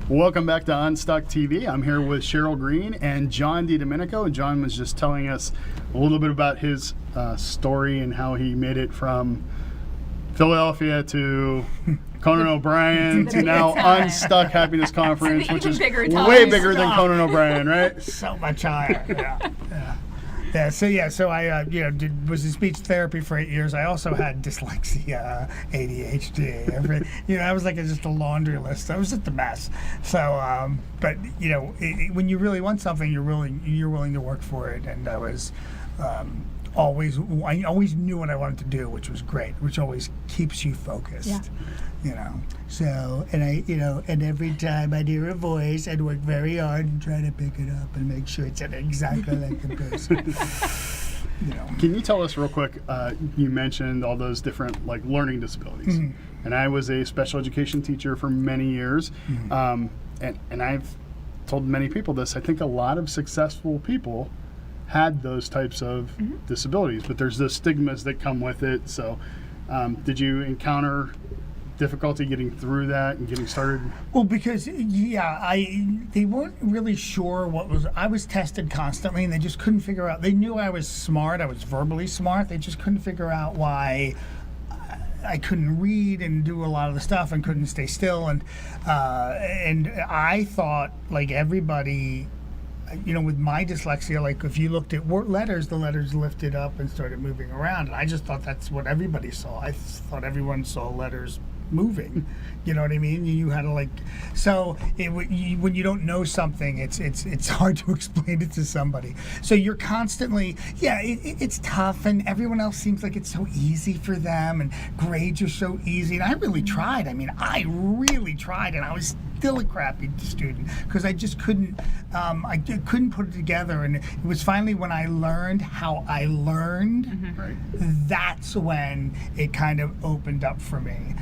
Welcome back to Unstuck TV. I'm here with Cheryl Green and John DiDomenico. John was just telling us a little bit about his story and how he made it from Philadelphia to Conan O'Brien to now Unstuck Happiness Conference, which is way bigger than Conan O'Brien, right? So much higher. So I was in speech therapy for 8 years. I also had dyslexia, ADHD. I was like just a laundry list. I was just a mess. So, but when you really want something, you're willing to work for it. And I was I always knew what I wanted to do, which was great, which always keeps you focused. Yeah. So, and every time I'd hear a voice, I'd work very hard and try to pick it up and make sure it sounded exactly like the person. Can you tell us real quick, you mentioned all those different learning disabilities. Mm-hmm. And I was a special education teacher for many years. Mm-hmm. And I've told many people this, I think a lot of successful people had those types of disabilities, but there's those stigmas that come with it. So did you encounter difficulty getting through that and getting started? Well, because they weren't really sure I was tested constantly and they just couldn't figure out. They knew I was smart, I was verbally smart, they just couldn't figure out why I couldn't read and do a lot of the stuff and couldn't stay still, and I thought like everybody, with my dyslexia, like if you looked at letters, the letters lifted up and started moving around, and I just thought that's what everybody saw. I thought everyone saw letters moving, you know what I mean? You had to when you don't know something, it's hard to explain it to somebody. So you're constantly, it's tough, and everyone else seems like it's so easy for them, and grades are so easy. And I really tried. I and I was still a crappy student because I just couldn't. I couldn't put it together, and it was finally when I learned how I learned. Mm-hmm. That's when it kind of opened up for me.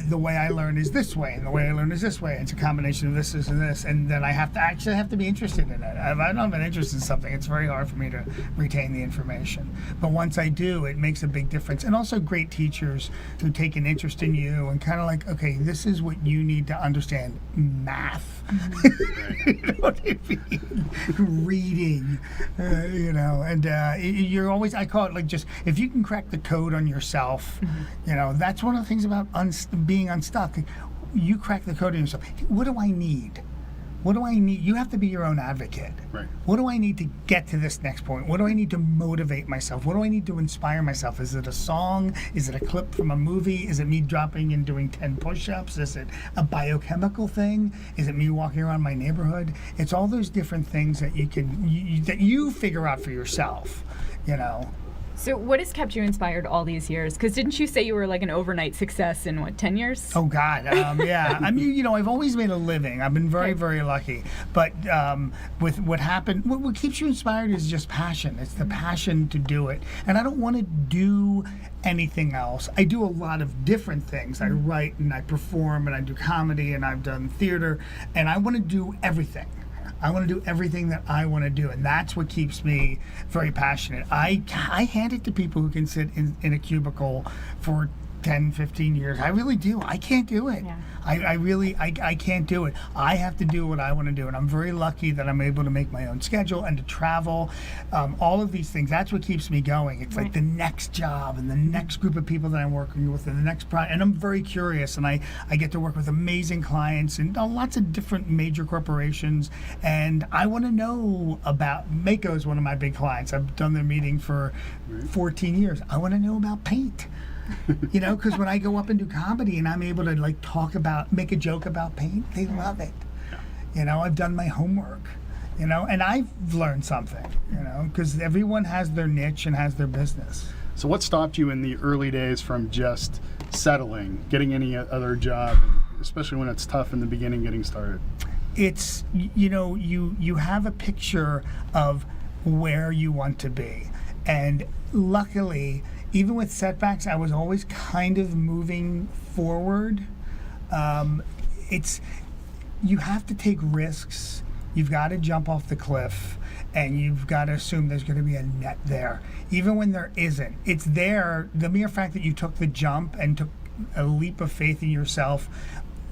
The way I learn is this way, and the way I learn is this way. It's a combination of this, and this, and then I have to be interested in it. If I don't have an interest in something, it's very hard for me to retain the information. But once I do, it makes a big difference. And also great teachers who take an interest in you and kind of like, okay, this is what you need to understand. Math. You know what I mean? Reading. And you're always, I call it like just, if you can crack the code on yourself, that's one of the things about being unstuck. You crack the code on yourself. What do I need? What do I need? You have to be your own advocate. Right. What do I need to get to this next point? What do I need to motivate myself? What do I need to inspire myself? Is it a song? Is it a clip from a movie? Is it me dropping and doing 10 push-ups? Is it a biochemical thing? Is it me walking around my neighborhood? It's all those different things that that you figure out for yourself, So what has kept you inspired all these years? Because didn't you say you were like an overnight success in 10 years? Oh God, yeah. I mean, I've always made a living. I've been very, very lucky. But with what happened, what keeps you inspired is just passion. It's the passion to do it. And I don't want to do anything else. I do a lot of different things. I write and I perform and I do comedy and I've done theater, and I want to do everything. I want to do everything that I want to do, and that's what keeps me very passionate. I hand it to people who can sit in a cubicle for 10, 15 years. I really do. I can't do it. Yeah. I can't do it. I have to do what I want to do, and I'm very lucky that I'm able to make my own schedule and to travel. All of these things, that's what keeps me going. It's like the next job and the next group of people that I'm working with and the next project. And I'm very curious, and I get to work with amazing clients and lots of different major corporations. And I want to know about, Mako is one of my big clients. I've done their meeting for 14 years. I want to know about paint. Because when I go up and do comedy and I'm able to make a joke about paint, they love it. I've done my homework, and I've learned something, because everyone has their niche and has their business. So what stopped you in the early days from just settling, getting any other job, especially when it's tough in the beginning getting started? It's, you have a picture of where you want to be. And luckily, even with setbacks, I was always kind of moving forward. You have to take risks. You've got to jump off the cliff, and you've got to assume there's going to be a net there. Even when there isn't, it's there. The mere fact that you took the jump and took a leap of faith in yourself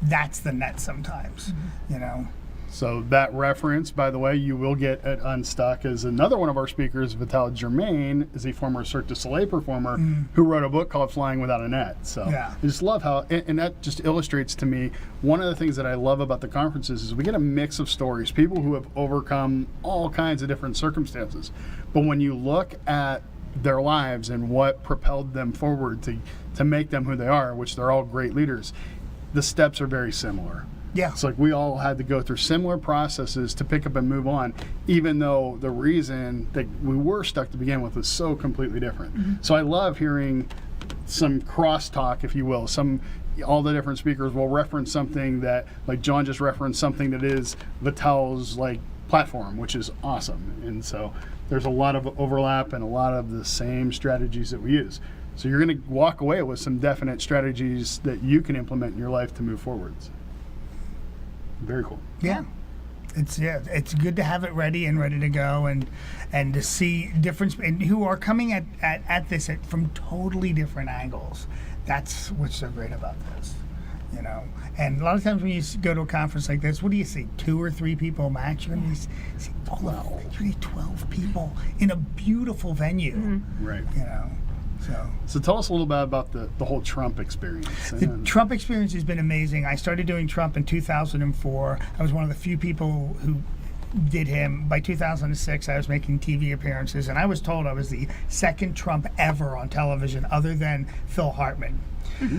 that's the net sometimes, you know. So that reference, by the way, you will get at Unstuck is another one of our speakers, Vital Germain, is a former Cirque du Soleil performer who wrote a book called Flying Without a Net. So I just love how, and that just illustrates to me, one of the things that I love about the conferences is we get a mix of stories, people who have overcome all kinds of different circumstances. But when you look at their lives and what propelled them forward to make them who they are, which they're all great leaders, the steps are very similar. Yeah. It's like we all had to go through similar processes to pick up and move on, even though the reason that we were stuck to begin with was so completely different. So I love hearing some crosstalk, if you will. All the different speakers will reference something that, like John just referenced, something that is Vital's like platform, which is awesome. And so there's a lot of overlap and a lot of the same strategies that we use. So you're going to walk away with some definite strategies that you can implement in your life to move forwards. Very cool. Yeah. It's good to have it ready to go and to see difference and who are coming at this from totally different angles. That's what's so great about this, you know. And a lot of times when you go to a conference like this, what do you see? 2 or 3 people max. You're going to see 12 people in a beautiful venue. Right. You know. So tell us a little bit about the whole Trump experience. The Trump experience has been amazing. I started doing Trump in 2004. I was one of the few people who did him. By 2006, I was making TV appearances, and I was told I was the second Trump ever on television other than Phil Hartman.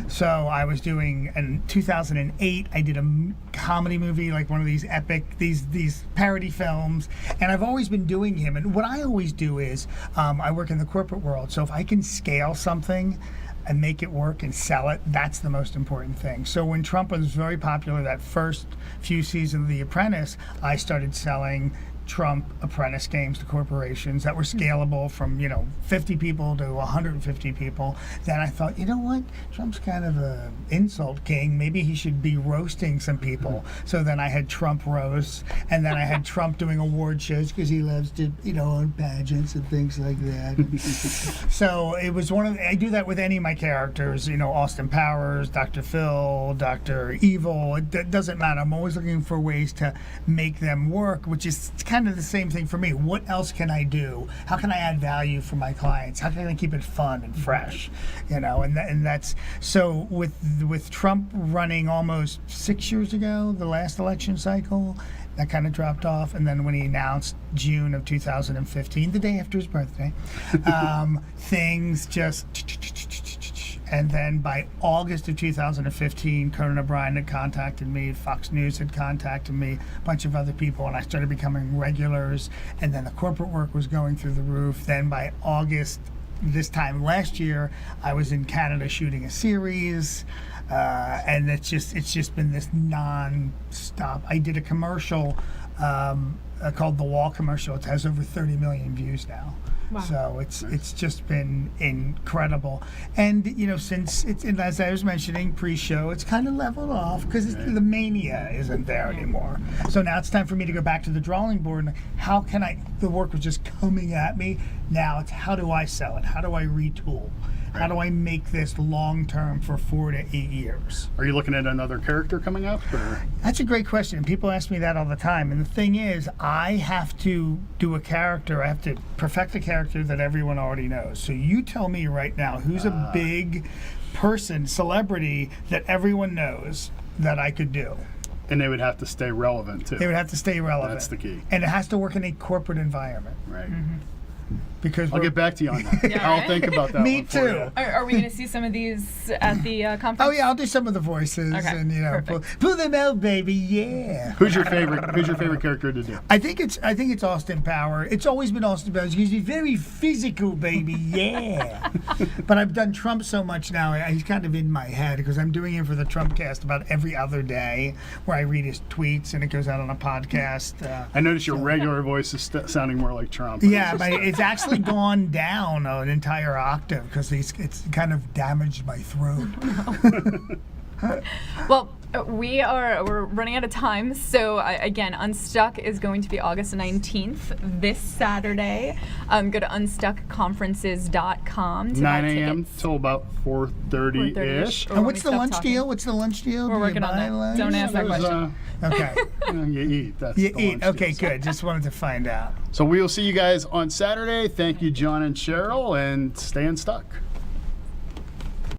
So I was doing, in 2008, I did a comedy movie, like one of these epic, these parody films, and I've always been doing him. And what I always do is, I work in the corporate world, so if I can scale something and make it work and sell it, that's the most important thing. So when Trump was very popular, that first few seasons of The Apprentice, I started selling Trump Apprentice games to corporations that were scalable from 50 people to 150 people. Then I thought, you know what, Trump's kind of a insult king, maybe he should be roasting some people. So then I had Trump roasts, and then I had Trump doing award shows because he loves to own pageants and things like that. So it was I do that with any of my characters, Austin Powers, Dr. Phil, Dr. Evil, it doesn't matter. I'm always looking for ways to make them work, which is kind of the same thing for me. What else can I do? How can I add value for my clients? How can I keep it fun and fresh? And that's so with Trump running almost 6 years ago, the last election cycle, that kind of dropped off. And then when he announced June of 2015, the day after his birthday, things just. And then by August of 2015, Conan O'Brien had contacted me, Fox News had contacted me, a bunch of other people, and I started becoming regulars. And then the corporate work was going through the roof. Then by August this time last year, I was in Canada shooting a series. And it's just been this non-stop. I did a commercial called The Wall commercial. It has over 30 million views now. Wow. So it's just been incredible. And since and as I was mentioning pre-show, it's kind of leveled off because the mania isn't there anymore. So now it's time for me to go back to the drawing board. And how can the work was just coming at me. Now it's how do I sell it? How do I retool? How do I make this long-term for 4 to 8 years? Are you looking at another character coming up? Or? That's a great question. People ask me that all the time. And the thing is, I have to do a character. I have to perfect a character that everyone already knows. So you tell me right now, who's a big person, celebrity, that everyone knows that I could do? And they would have to stay relevant, too. They would have to stay relevant. That's the key. And it has to work in a corporate environment. Right. Because I'll get back to you on that. Yeah, I'll think about that. Me one for too. you. Are we going to see some of these at the conference? Oh yeah, I'll do some of the voices and pull them out, baby. Yeah. Who's your favorite character to do? I think it's Austin Power. It's always been Austin Powers. He's very physical, baby. Yeah. But I've done Trump so much now. He's kind of in my head because I'm doing him for the Trump cast about every other day, where I read his tweets and it goes out on a podcast. I notice your regular voice is sounding more like Trump. Yeah, but it's actually gone down an entire octave because it's kind of damaged my throat. Well, we're running out of time, so again, Unstuck is going to be August 19th, this Saturday. Go to unstuckconferences.com to 9 buy a.m. tickets. till about 4:30-ish. Or And when what's we the stop lunch talking. deal? What's the lunch deal? We're Do you working on buy that. lunch? Don't ask that There's, question. Okay. you eat. That's You the eat. lunch Okay, deal. good. Just wanted to find out. So we will see you guys on Saturday. Thank you, John and Cheryl, and stay unstuck.